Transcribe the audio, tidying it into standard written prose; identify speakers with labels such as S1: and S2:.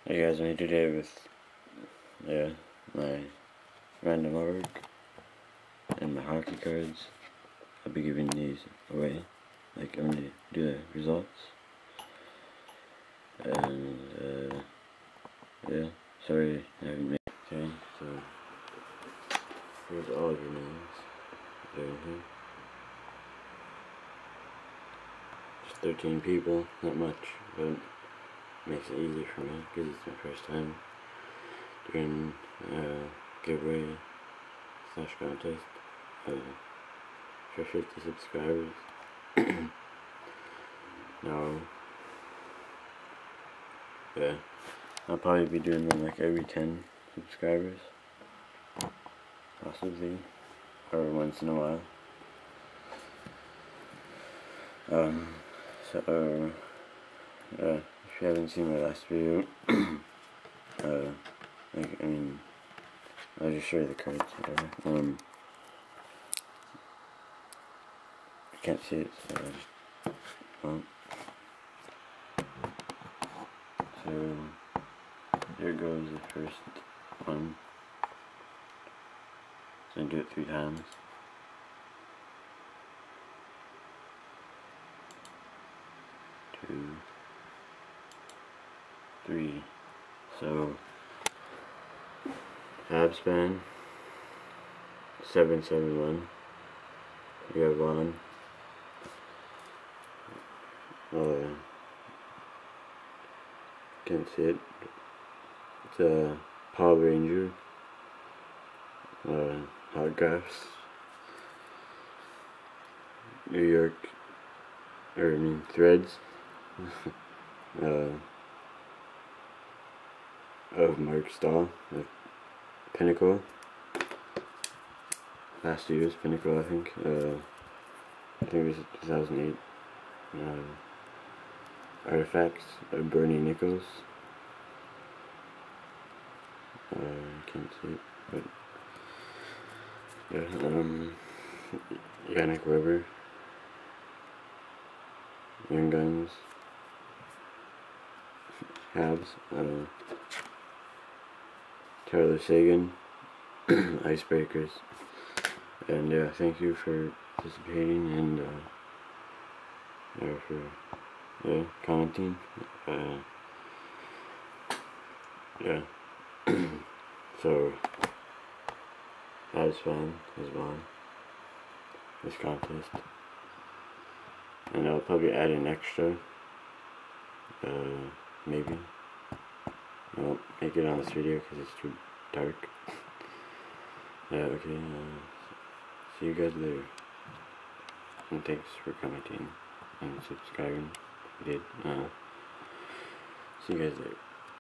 S1: Hey guys, I'm here today with my random artwork and my hockey cards. I'll be giving these away. Like, I'm gonna do the results. And yeah, sorry I haven't made. Okay, so here's all of your names. They're in here. Just 13 people, not much, but makes it easy for me because it's my first time doing giveaway / contest for 50 subscribers. Now, yeah, I'll probably be doing them like every 10 subscribers, possibly, or once in a while. So if you haven't seen my last video, I'll just show you the cards, whatever. I can't see it, so I just won't. So, here goes the first one. So I do it 3 times. 2, 3. So, Habspan 771. We have one. Can't see it. It's a Power Ranger. Autographs. New York. Threads. Of Mark Stahl. Pinnacle. Last year's Pinnacle, I think. I think it was 2008. Artifacts of Bernie Nichols. Can't see it, but yeah. Yannick Weber. Young Guns. Habs. Tyler Seguin. Icebreakers. And yeah, thank you for participating and for commenting. Yeah. So that was fun as well, this contest. And I'll probably add an extra, maybe. I won't make it on this video because it's too dark. Yeah, okay, see you guys later. And thanks for commenting and subscribing if you did. See you guys later.